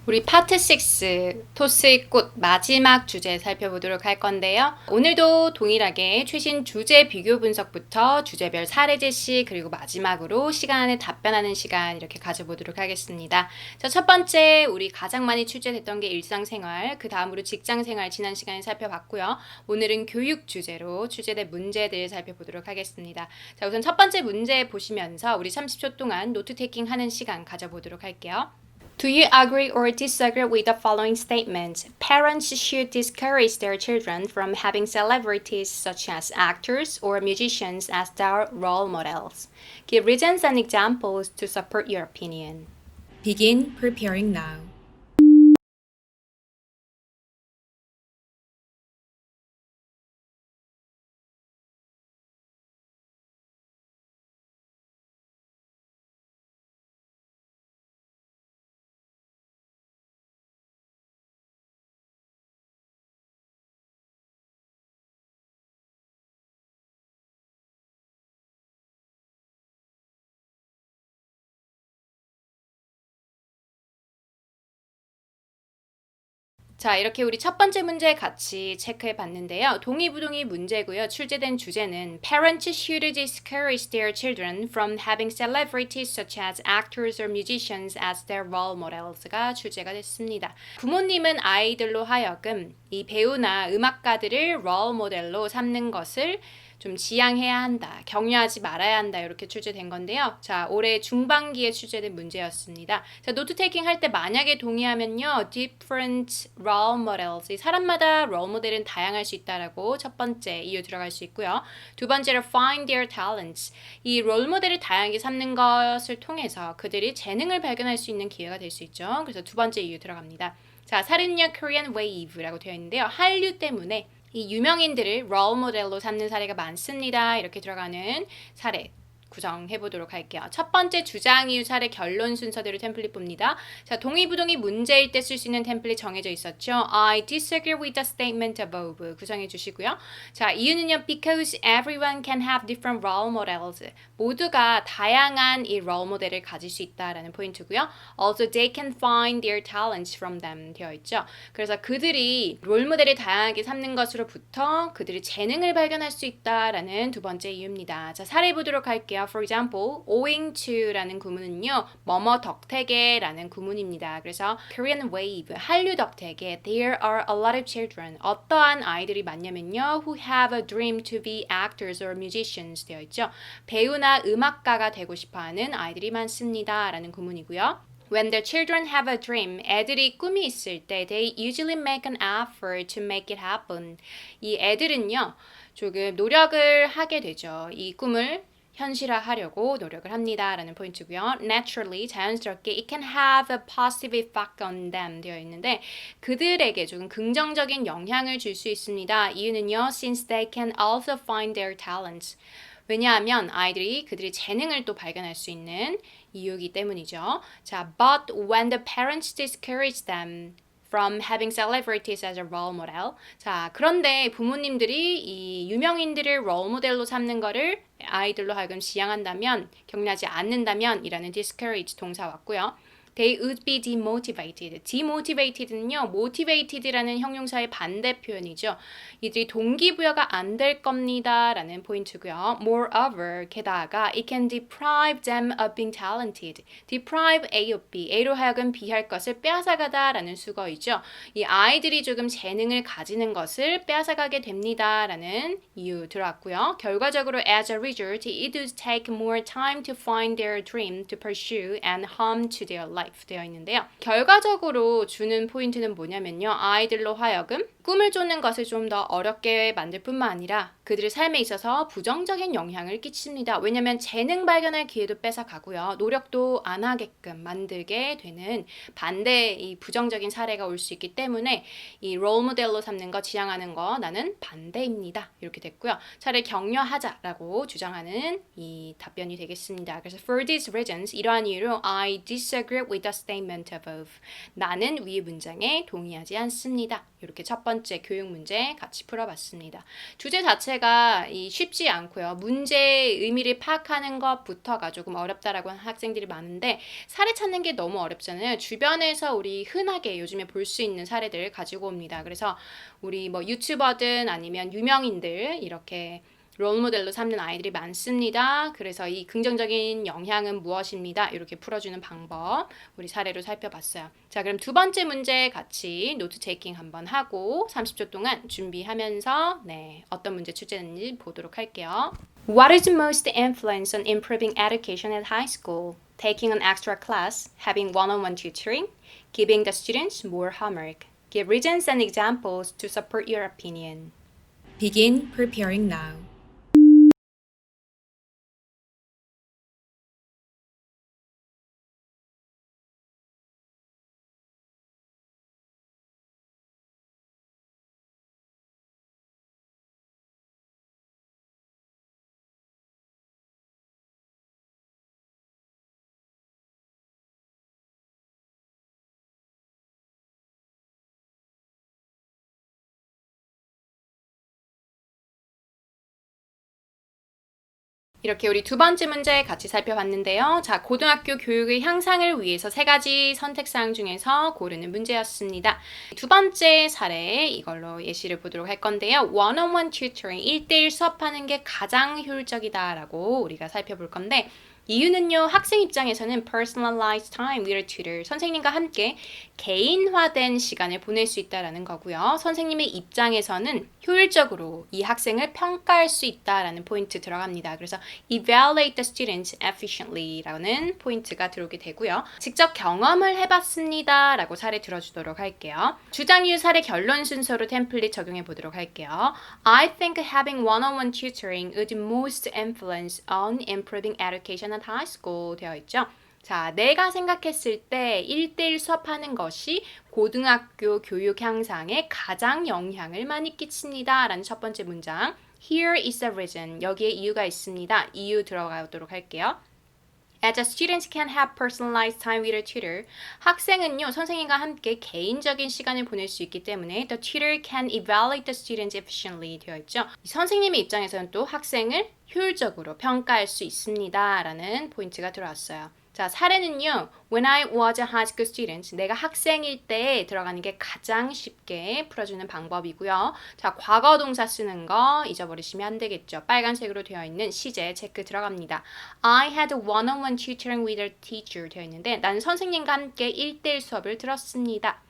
우리 파트 6 토스의 꽃 마지막 주제 살펴보도록 할 건데요. 오늘도 동일하게 최신 주제 비교 분석부터 주제별 사례 제시 그리고 마지막으로 시간 안에 답변하는 시간 이렇게 가져보도록 하겠습니다. 자, 첫 번째 우리 가장 많이 출제됐던 게 일상생활, 그 다음으로 직장생활 지난 시간에 살펴봤고요. 오늘은 교육 주제로 출제된 문제들 살펴보도록 하겠습니다. 자, 우선 첫 번째 문제 보시면서 우리 30초 동안 노트 테이킹 하는 시간 가져보도록 할게요. Do you agree or disagree with the following statement? Parents should discourage their children from having celebrities such as actors or musicians as their role models. Give reasons and examples to support your opinion. Begin preparing now. 자, 이렇게 우리 첫 번째 문제 같이 체크해 봤는데요. 동의부동의 문제고요. 출제된 주제는 Parents should discourage their children from having celebrities such as actors or musicians as their role models가 출제가 됐습니다. 부모님은 아이들로 하여금 이 배우나 음악가들을 role 모델로 삼는 것을 좀 지양해야 한다, 격려하지 말아야 한다 이렇게 출제된 건데요. 자, 올해 중반기에 출제된 문제였습니다. 자, 노트 테이킹 할 때 만약에 동의하면요. different role models, 이 사람마다 role 모델은 다양할 수 있다라고 첫 번째 이유 들어갈 수 있고요. 두 번째로 find their talents, 이 롤 모델을 다양하게 삼는 것을 통해서 그들이 재능을 발견할 수 있는 기회가 될 수 있죠. 그래서 두 번째 이유 들어갑니다. 자, 사례는요. Korean Wave라고 되어 있는데요. 한류 때문에 이 유명인들을 롤 모델로 삼는 사례가 많습니다. 이렇게 들어가는 사례 구성해 보도록 할게요. 첫 번째 주장 이유 사례 결론 순서대로 템플릿 봅니다. 자, 동의부동의 문제일 때 쓸 수 있는 템플릿 정해져 있었죠. I disagree with the statement above 구성해 주시고요. 자, 이유는요. Because everyone can have different role models. 모두가 다양한 이 role 모델을 가질 수 있다라는 포인트고요. Also, they can find their talents from them 되어 있죠. 그래서 그들이 롤 모델을 다양하게 삼는 것으로부터 그들이 재능을 발견할 수 있다라는 두 번째 이유입니다. 자, 사례 보도록 할게요. For example, owing to라는 구문은요. 뭐뭐 덕택에라는 구문입니다. 그래서 Korean Wave, 한류 덕택에 There are a lot of children. 어떠한 아이들이 많냐면요. Who have a dream to be actors or musicians 되어 있죠. 배우나 음악가가 되고 싶어하는 아이들이 많습니다. 라는 구문이고요. When the children have a dream, 애들이 꿈이 있을 때 they usually make an effort to make it happen. 이 애들은요. 조금 노력을 하게 되죠. 이 꿈을 현실화하려고 노력을 합니다. 라는 포인트고요. Naturally, 자연스럽게 it can have a positive effect on them 되어 있는데 그들에게 조금 긍정적인 영향을 줄 수 있습니다. 이유는요. Since they can also find their talents. 왜냐하면 아이들이 그들의 재능을 또 발견할 수 있는 이유이기 때문이죠. 자, but when the parents discourage them from having celebrities as a role model. 자, 그런데 부모님들이 이 유명인들을 role 모델로 삼는 거를 아이들로 하여금 지양한다면, 격려하지 않는다면 이라는 discourage 동사 왔고요. They would be demotivated. demotivated는요, motivated라는 형용사의 반대 표현이죠. 이들이 동기부여가 안 될 겁니다. 라는 포인트고요. Moreover, 게다가 it can deprive them of being talented. deprive A of B. A로 하여금 B할 것을 빼앗아가다 라는 수거이죠. 이 아이들이 조금 재능을 가지는 것을 빼앗아가게 됩니다. 라는 이유 들어왔고요. 결과적으로 as a result, it would take more time to find their dream to pursue and harm to their life. 되어 있는데요. 결과적으로 주는 포인트는 뭐냐면요. 아이들로 하여금 꿈을 쫓는 것을 좀 더 어렵게 만들 뿐만 아니라 그들의 삶에 있어서 부정적인 영향을 끼칩니다. 왜냐하면 재능 발견할 기회도 뺏어가고요. 노력도 안 하게끔 만들게 되는 반대의 부정적인 사례가 올 수 있기 때문에 이 롤 모델로 삼는 거, 지향하는 거 나는 반대입니다. 이렇게 됐고요. 차라리 격려하자라고 주장하는 이 답변이 되겠습니다. 그래서 for these reasons, 이러한 이유로 I disagree with the statement above. 나는 위의 문장에 동의하지 않습니다. 이렇게 첫 번째 번째 교육 문제 같이 풀어봤습니다. 주제 자체가 쉽지 않고요. 문제의 의미를 파악하는 것부터가 조금 어렵다라고 하는 학생들이 많은데 사례 찾는 게 너무 어렵잖아요. 주변에서 우리 흔하게 요즘에 볼 수 있는 사례들을 가지고 옵니다. 그래서 우리 뭐 유튜버든 아니면 유명인들 이렇게 롤모델로 삼는 아이들이 많습니다. 그래서 이 긍정적인 영향은 무엇입니다? 이렇게 풀어주는 방법 우리 사례로 살펴봤어요. 자, 그럼 두 번째 문제 같이 노트 테이킹 한번 하고 30초 동안 준비하면서 어떤 문제 출제했는지 보도록 할게요. What is the most influence on improving education at high school? Taking an extra class, having one-on-one tutoring, giving the students more homework. Give reasons and examples to support your opinion. Begin preparing now. 이렇게 우리 두 번째 문제 같이 살펴봤는데요. 자, 고등학교 교육의 향상을 위해서 세 가지 선택사항 중에서 고르는 문제였습니다. 두 번째 사례 이걸로 예시를 보도록 할 건데요. One-on-one tutoring, 1대1 수업하는 게 가장 효율적이다라고 우리가 살펴볼 건데 이유는요, 학생 입장에서는 personalized time with a tutor, 선생님과 함께 개인화된 시간을 보낼 수 있다라는 거고요. 선생님의 입장에서는 효율적으로 이 학생을 평가할 수 있다라는 포인트 들어갑니다. 그래서 evaluate the students efficiently 라는 포인트가 들어오게 되고요. 직접 경험을 해봤습니다 라고 사례 들어주도록 할게요. 주장이유 사례 결론 순서로 템플릿 적용해 보도록 할게요. I think having one-on-one tutoring would most influence on improving education at high school 되어 있죠. 자, 내가 생각했을 때 1대1 수업하는 것이 고등학교 교육 향상에 가장 영향을 많이 끼칩니다. 라는 첫 번째 문장. Here is the reason. 여기에 이유가 있습니다. 이유 들어가도록 할게요. As a student can have personalized time with a tutor. 학생은요, 선생님과 함께 개인적인 시간을 보낼 수 있기 때문에 the tutor can evaluate the students efficiently 되어 있죠. 선생님의 입장에서는 또 학생을 효율적으로 평가할 수 있습니다. 라는 포인트가 들어왔어요. 자, 사례는요. When I was a high school student, 내가 학생일 때 들어가는 게 가장 쉽게 풀어주는 방법이고요. 자, 과거 동사 쓰는 거 잊어버리시면 안 되겠죠. 빨간색으로 되어 있는 시제 체크 들어갑니다. I had one-on-one tutoring with a teacher 되어 있는데 나는 선생님과 함께 1대1 수업을 들었습니다.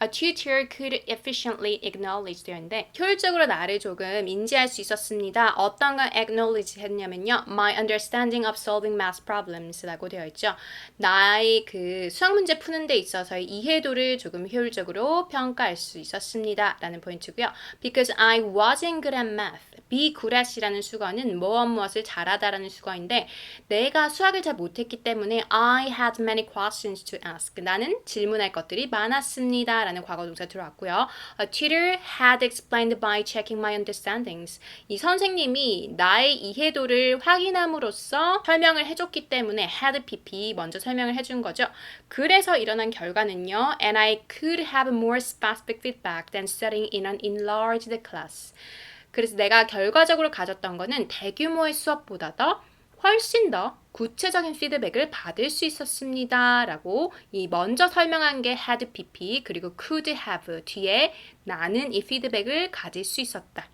A tutor could efficiently acknowledge 되어 있는데 효율적으로 나를 조금 인지할 수 있었습니다. 어떤 걸 acknowledge 했냐면요. My understanding of solving math problems 라고 되어 있죠. 나의 그 수학 문제 푸는 데 있어서의 이해도를 조금 효율적으로 평가할 수 있었습니다. 라는 포인트고요. Because I wasn't good at math. be good at이라는 수거는 무엇을 잘하다라는 수거인데 내가 수학을 잘 못했기 때문에 I had many questions to ask. 나는 질문할 것들이 많았습니다. 라는 과거 동사 들어왔고요. A tutor had explained by checking my understandings. 이 선생님이 나의 이해도를 확인함으로써 설명을 해줬기 때문에 had pp 먼저 설명을 해준 거죠. 그래서 일어난 결과는요. And I could have more specific feedback than studying in an enlarged class. 그래서 내가 결과적으로 가졌던 거는 대규모의 수업보다 훨씬 더 구체적인 피드백을 받을 수 있었습니다. 라고 이 먼저 설명한 게 had pp 그리고 could have 뒤에 나는 이 피드백을 가질 수 있었다.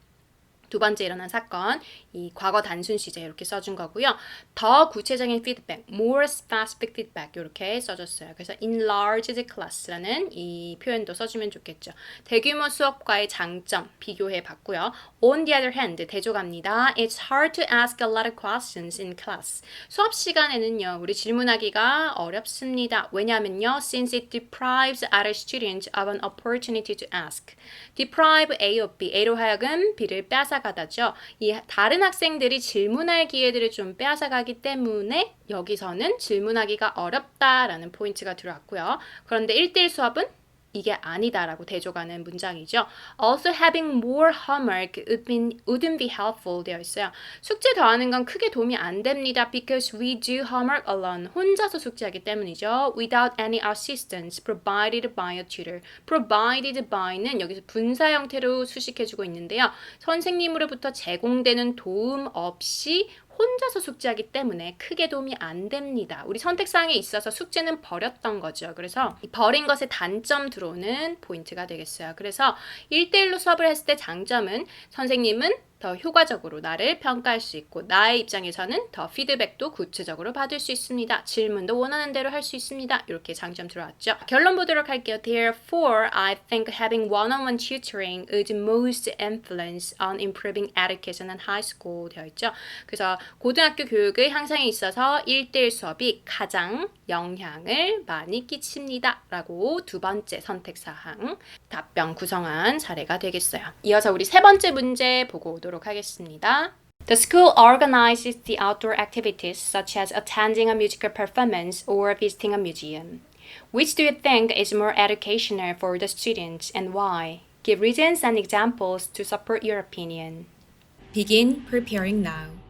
두 번째 일어난 사건, 이 과거 단순 시제 이렇게 써준 거고요. 더 구체적인 피드백, more specific feedback 이렇게 써줬어요. 그래서 enlarged class라는 이 표현도 써주면 좋겠죠. 대규모 수업과의 장점 비교해 봤고요. On the other hand, 대조갑니다. It's hard to ask a lot of questions in class. 수업 시간에는요, 우리 질문하기가 어렵습니다. 왜냐하면요, since it deprives other students of an opportunity to ask. deprive A of B, A로 하여금 B를 뺏어가다죠. 이 다른 학생들이 질문할 기회들을 좀 뺏어가기 때문에 여기서는 질문하기가 어렵다라는 포인트가 들어왔고요. 그런데 1대1 수업은 이게 아니다라고 대조가는 문장이죠. Also having more homework wouldn't be helpful 되어 있어요. 숙제 더하는 건 크게 도움이 안 됩니다. Because we do homework alone. 혼자서 숙제하기 때문이죠. Without any assistance provided by a tutor. Provided by는 여기서 분사 형태로 수식해주고 있는데요. 선생님으로부터 제공되는 도움 없이 혼자서 숙제하기 때문에 크게 도움이 안 됩니다. 우리 선택사항에 있어서 숙제는 버렸던 거죠. 그래서 버린 것에 단점 들어오는 포인트가 되겠어요. 그래서 1대1로 수업을 했을 때 장점은 선생님은 더 효과적으로 나를 평가할 수 있고 나의 입장에서는 더 피드백도 구체적으로 받을 수 있습니다. 질문도 원하는 대로 할 수 있습니다. 이렇게 장점 들어왔죠. 결론 보도록 할게요. Therefore, I think having one-on-one tutoring is most influence on improving education in high school 되어 있죠. 그래서 고등학교 교육의 향상에 있어서 1대1 수업이 가장 영향을 많이 끼칩니다. 라고 두 번째 선택사항 답변 구성한 사례가 되겠어요. 이어서 우리 세 번째 문제 보고 오도록 하겠습니다. The school organizes the outdoor activities such as attending a musical performance or visiting a museum. Which do you think is more educational for the students and why? Give reasons and examples to support your opinion. Begin preparing now.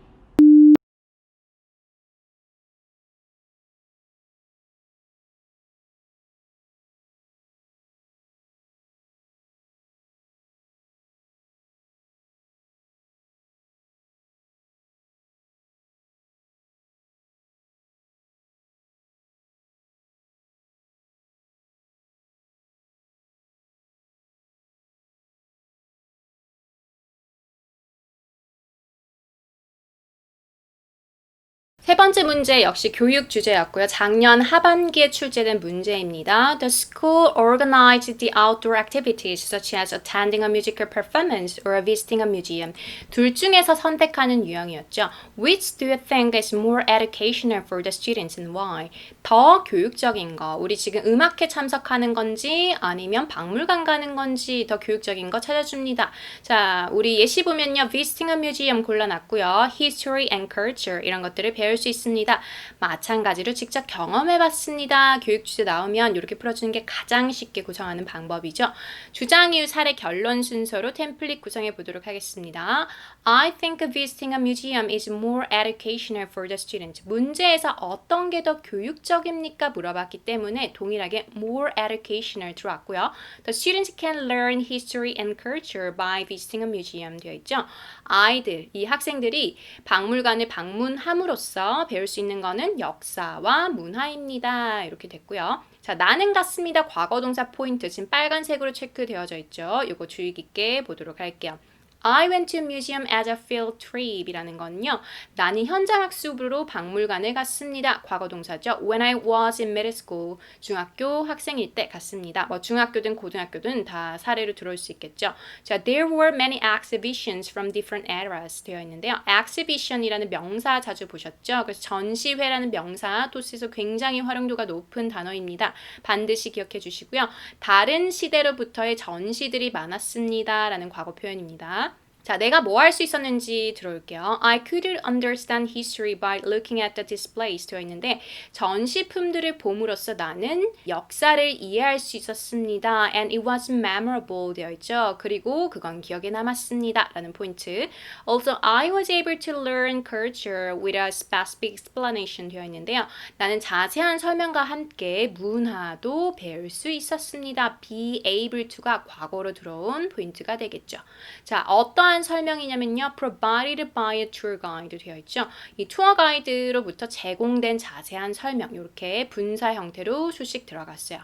세 번째 문제 역시 교육 주제였고요. 작년 하반기에 출제된 문제입니다. The school organized the outdoor activities such as attending a musical performance or visiting a museum. 둘 중에서 선택하는 유형이었죠. Which do you think is more educational for the students and why? 더 교육적인 거, 우리 지금 음악회 참석하는 건지 아니면 박물관 가는 건지 더 교육적인 거 찾아줍니다. 자, 우리 예시 보면요. Visiting a museum 골라놨고요. History and culture 이런 것들을 배울 수 있습니다. 마찬가지로 직접 경험해봤습니다. 교육 주제 나오면 이렇게 풀어주는 게 가장 쉽게 구성하는 방법이죠. 주장, 이유, 사례, 결론 순서로 템플릿 구성해 보도록 하겠습니다. I think visiting a museum is more educational for the student. 문제에서 어떤 게 더 교육적입니까? 물어봤기 때문에 동일하게 more educational 들어왔고요. The students can learn history and culture by visiting a museum 되어 있죠. 아이들, 이 학생들이 박물관을 방문함으로써 배울 수 있는 거는 역사와 문화입니다. 이렇게 됐고요. 자, 나는 갔습니다. 과거동사 포인트 지금 빨간색으로 체크되어져 있죠. 이거 주의 깊게 보도록 할게요. I went to a museum as a field trip 이라는 건요. 나는 현장학습으로 박물관에 갔습니다. 과거동사죠. When I was in middle school. 중학교 학생일 때 갔습니다. 뭐 중학교든 고등학교든 다 사례로 들어올 수 있겠죠. 자, there were many exhibitions from different eras 되어 있는데요. exhibition이라는 명사 자주 보셨죠? 그래서 전시회라는 명사 토스에서 굉장히 활용도가 높은 단어입니다. 반드시 기억해 주시고요. 다른 시대로부터의 전시들이 많았습니다. 라는 과거 표현입니다. 자, 내가 뭐 할 수 있었는지 들어올게요. I couldn't understand history by looking at the displays 되어 있는데 전시품들을 봄으로써 나는 역사를 이해할 수 있었습니다. And it was memorable 되어 있죠. 그리고 그건 기억에 남았습니다. 라는 포인트. Also, I was able to learn culture with a specific explanation 되어 있는데요. 나는 자세한 설명과 함께 문화도 배울 수 있었습니다. be able to가 과거로 들어온 포인트가 되겠죠. 자, 어떠한 설명이냐면요. provided by a tour guide 되어 있죠. 이 투어 가이드로부터 제공된 자세한 설명 이렇게 분사 형태로 수식 들어갔어요.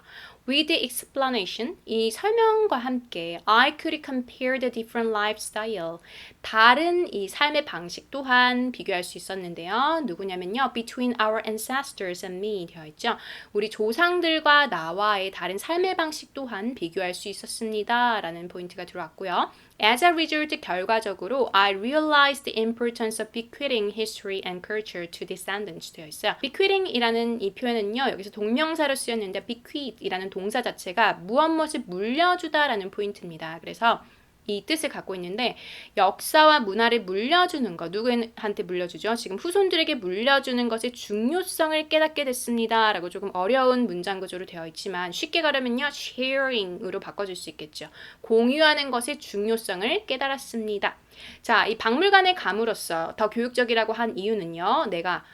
With the explanation, 이 설명과 함께 I could compare the different lifestyle. 다른 이 삶의 방식 또한 비교할 수 있었는데요. 누구냐면요. Between our ancestors and me 되어 있죠. 우리 조상들과 나와의 다른 삶의 방식 또한 비교할 수 있었습니다. 라는 포인트가 들어왔고요. As a result, 결과적으로 I realized the importance of bequeathing history and culture to descendants 되어 있어요. bequeathing이라는 이 표현은요. 여기서 동명사로 쓰였는데 bequeath이라는 동사 자체가 무엇을 물려주다라는 포인트입니다. 그래서 이 뜻을 갖고 있는데 역사와 문화를 물려주는 것, 누구한테 물려주죠? 지금 후손들에게 물려주는 것의 중요성을 깨닫게 됐습니다. 라고 조금 어려운 문장 구조로 되어 있지만 쉽게 가려면요. sharing으로 바꿔줄 수 있겠죠. 공유하는 것의 중요성을 깨달았습니다. 자, 이 박물관에 감으로써 더 교육적이라고 한 이유는요. 내가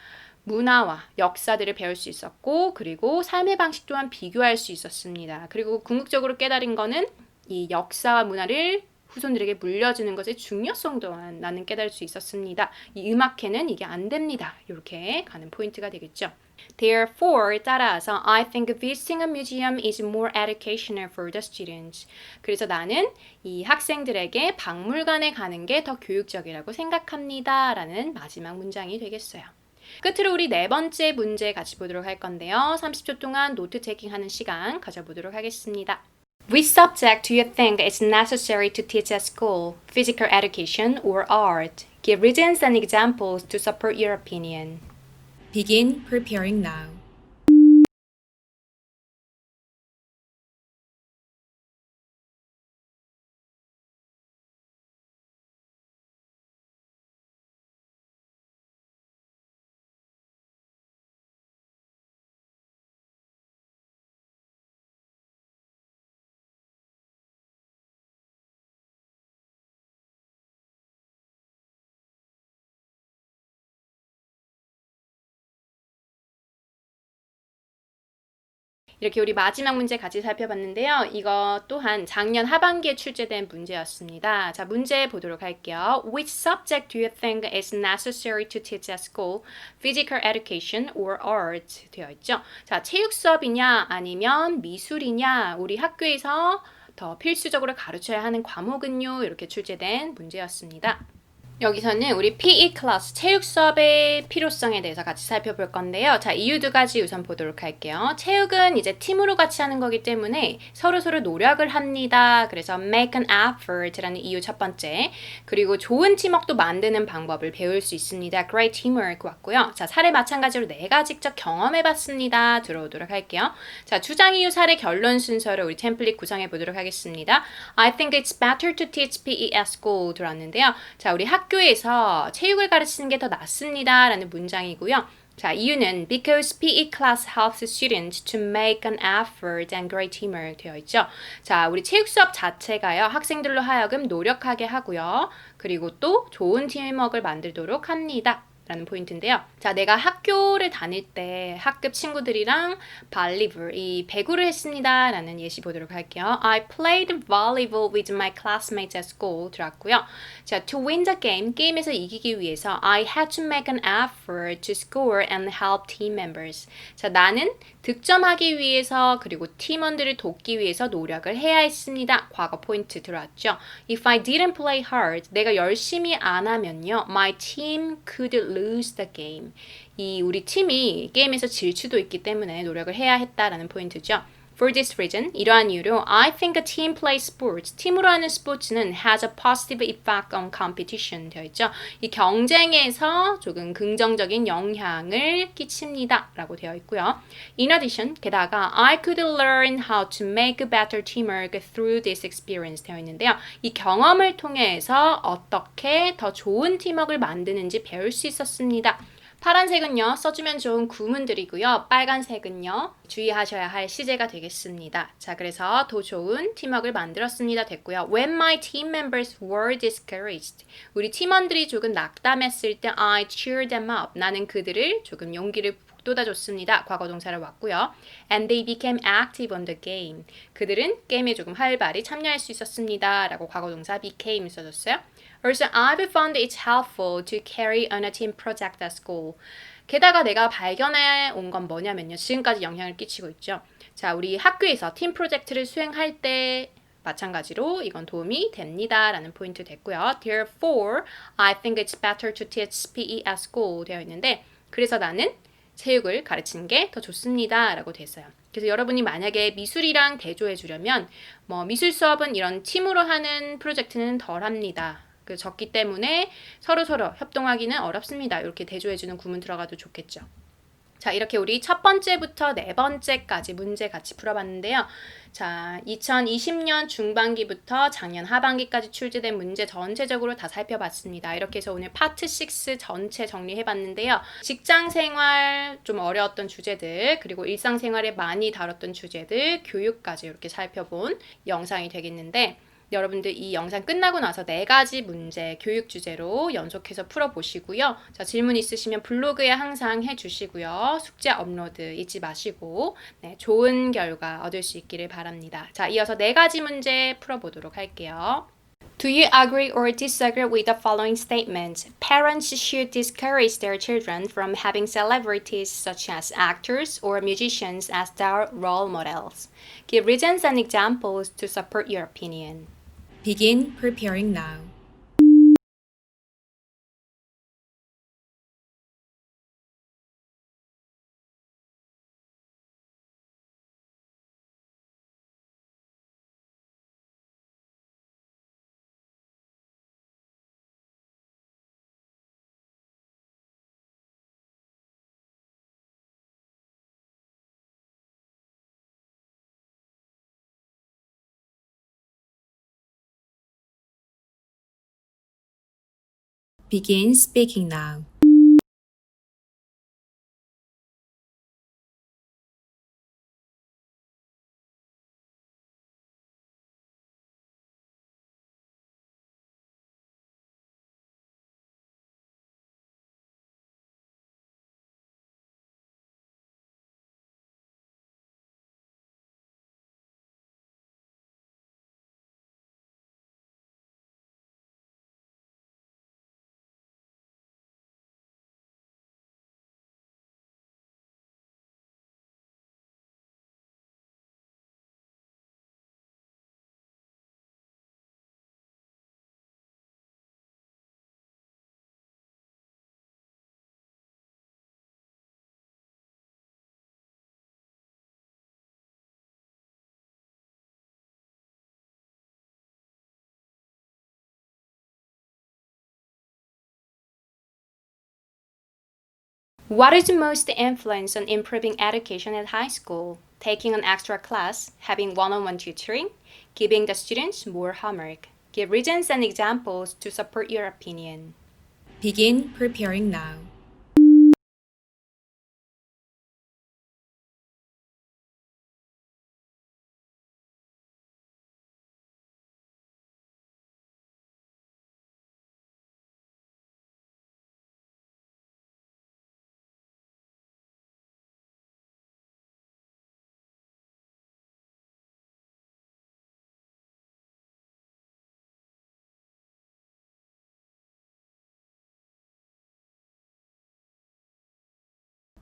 문화와 역사들을 배울 수 있었고 그리고 삶의 방식 또한 비교할 수 있었습니다. 그리고 궁극적으로 깨달은 거는 이 역사와 문화를 후손들에게 물려주는 것의 중요성 또한 나는 깨달을 수 있었습니다. 이 음악회는 이게 안 됩니다. 이렇게 가는 포인트가 되겠죠. Therefore, 따라서 I think visiting a museum is more educational for the students. 그래서 나는 이 학생들에게 박물관에 가는 게 더 교육적이라고 생각합니다. 라는 마지막 문장이 되겠어요. 끝으로 우리 네 번째 문제 같이 보도록 할 건데요. 30초 동안 노트 테이킹하는 시간 가져보도록 하겠습니다. Which subject do you think is necessary to teach at school? Physical education or art? Give reasons and examples to support your opinion. Begin preparing now. 이렇게 우리 마지막 문제 같이 살펴봤는데요. 이거 또한 작년 하반기에 출제된 문제였습니다. 자, 문제 보도록 할게요. Which subject do you think is necessary to teach at school? Physical education or art? 되어 있죠. 자, 체육 수업이냐 아니면 미술이냐 우리 학교에서 더 필수적으로 가르쳐야 하는 과목은요. 이렇게 출제된 문제였습니다. 여기서는 우리 PE 클래스 체육 수업의 필요성에 대해서 같이 살펴볼 건데요. 자, 이유 두 가지 우선 보도록 할게요. 체육은 이제 팀으로 같이 하는 거기 때문에 서로 노력을 합니다. 그래서 make an effort라는 이유 첫 번째. 그리고 좋은 팀워크도 만드는 방법을 배울 수 있습니다. Great teamwork 왔고요. 자, 사례 마찬가지로 내가 직접 경험해봤습니다. 들어오도록 할게요. 자, 주장 이유 사례 결론 순서로 우리 템플릿 구성해 보도록 하겠습니다. I think it's better to teach PE at school 들어왔는데요. 자, 우리 학교에서 체육을 가르치는 게 더 낫습니다. 라는 문장이고요. 자, 이유는 because PE class helps students to make an effort and great teamwork 되어 있죠. 자, 우리 체육 수업 자체가요. 학생들로 하여금 노력하게 하고요. 그리고 또 좋은 팀워크를 만들도록 합니다. 라는 포인트인데요. 자, 내가 학교를 다닐 때 학급 친구들이랑 발리볼, 이 배구를 했습니다. 라는 예시 보도록 할게요. I played volleyball with my classmates at school 들어왔고요. 자, to win the game, 게임에서 이기기 위해서 I had to make an effort to score and help team members. 자, 나는 득점하기 위해서 그리고 팀원들을 돕기 위해서 노력을 해야 했습니다. 과거 포인트 들어왔죠. If I didn't play hard, 내가 열심히 안 하면요. My team could lose the game. 이 우리 팀이 게임에서 질 수도 있기 때문에 노력을 해야 했다라는 포인트죠. For this reason, 이러한 이유로 I think a team play sports, 팀으로 하는 스포츠는 has a positive effect on competition 되어 있죠. 이 경쟁에서 조금 긍정적인 영향을 끼칩니다. 라고 되어 있고요. In addition, 게다가 I could learn how to make better teamwork through this experience 되어 있는데요. 이 경험을 통해서 어떻게 더 좋은 팀워크를 만드는지 배울 수 있었습니다. 파란색은요, 써주면 좋은 구문들이고요. 빨간색은요, 주의하셔야 할 시제가 되겠습니다. 자, 그래서 더 좋은 팀워크를 만들었습니다. 됐고요. When my team members were discouraged. 우리 팀원들이 조금 낙담했을 때 I cheered them up. 나는 그들을 조금 용기를 북돋아줬습니다. 과거 동사를 왔고요. And they became active on the game. 그들은 게임에 조금 활발히 참여할 수 있었습니다. 라고 과거 동사 became 써줬어요. Also, I've found it helpful to carry on a team project at school. 게다가 내가 발견해 온 건 뭐냐면요. 지금까지 영향을 끼치고 있죠. 자, 우리 학교에서 팀 프로젝트를 수행할 때 마찬가지로 이건 도움이 됩니다. 라는 포인트 됐고요. Therefore, I think it's better to teach PE at school 되어 있는데 그래서 나는 체육을 가르치는 게 더 좋습니다. 라고 됐어요. 그래서 여러분이 만약에 미술이랑 대조해 주려면 미술 수업은 이런 팀으로 하는 프로젝트는 덜 합니다. 적기 때문에 서로 협동하기는 어렵습니다. 이렇게 대조해주는 구문 들어가도 좋겠죠. 자, 이렇게 우리 첫 번째부터 네 번째까지 문제 같이 풀어봤는데요. 자, 2020년 중반기부터 작년 하반기까지 출제된 문제 전체적으로 다 살펴봤습니다. 이렇게 해서 오늘 파트 6 전체 정리해봤는데요. 직장 생활 좀 어려웠던 주제들, 그리고 일상생활에 많이 다뤘던 주제들, 교육까지 이렇게 살펴본 영상이 되겠는데, 여러분들 이 영상 끝나고 나서 4가지 문제 교육 주제로 연속해서 풀어보시고요. 자, 질문 있으시면 블로그에 항상 해주시고요. 숙제 업로드 잊지 마시고 네, 좋은 결과 얻을 수 있기를 바랍니다. 자, 이어서 4가지 문제 풀어보도록 할게요. Do you agree or disagree with the following statement? Parents should discourage their children from having celebrities such as actors or musicians as their role models. Give reasons and examples to support your opinion. Begin preparing now. Begin speaking now. What is the most influence on improving education at high school? Taking an extra class, having one-on-one tutoring, giving the students more homework. Give reasons and examples to support your opinion. Begin preparing now.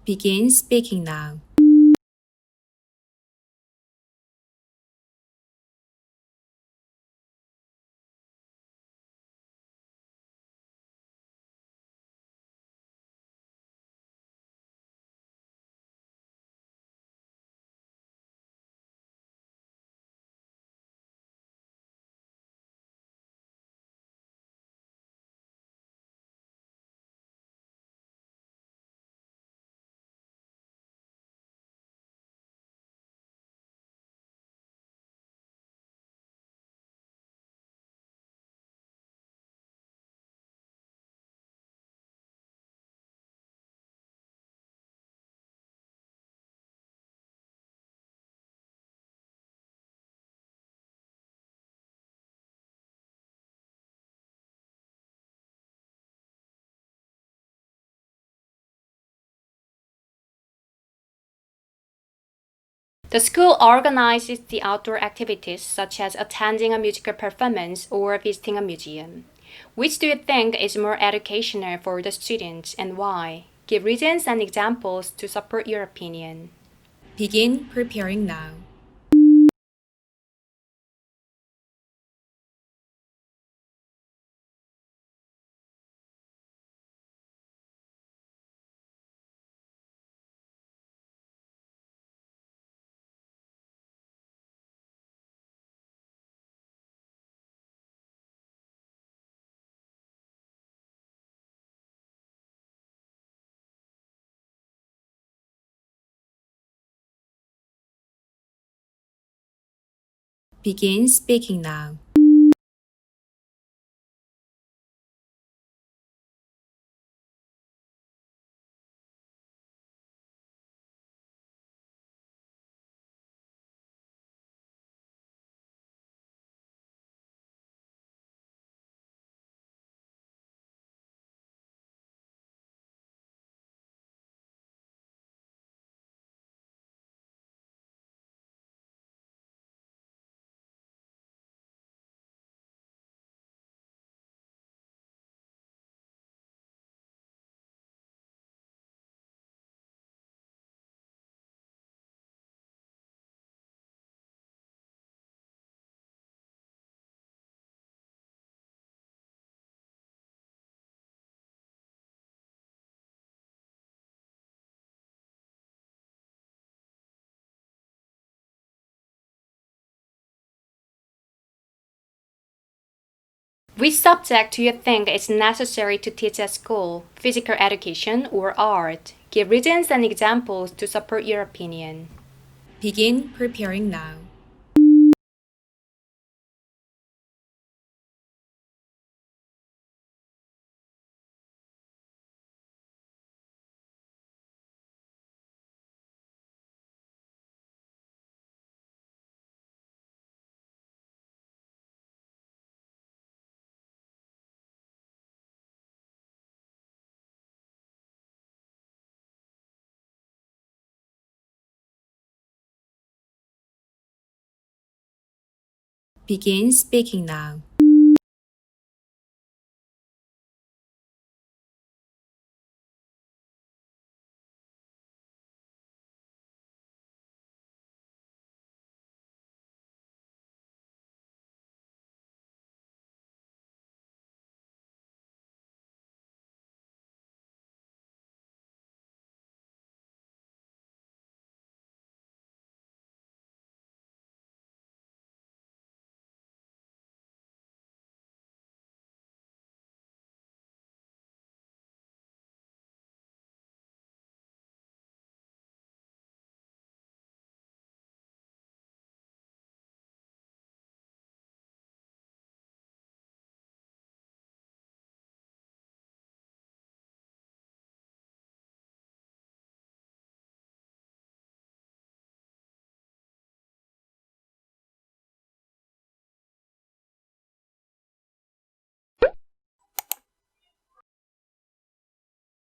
Begin speaking now. The school organizes the outdoor activities such as attending a musical performance or visiting a museum. Which do you think is more educational for the students and why? Give reasons and examples to support your opinion. Begin preparing now. Begin speaking now. Which subject do you think is necessary to teach at school? Physical education or art? Give reasons and examples to support your opinion. Begin preparing now. Begin speaking now.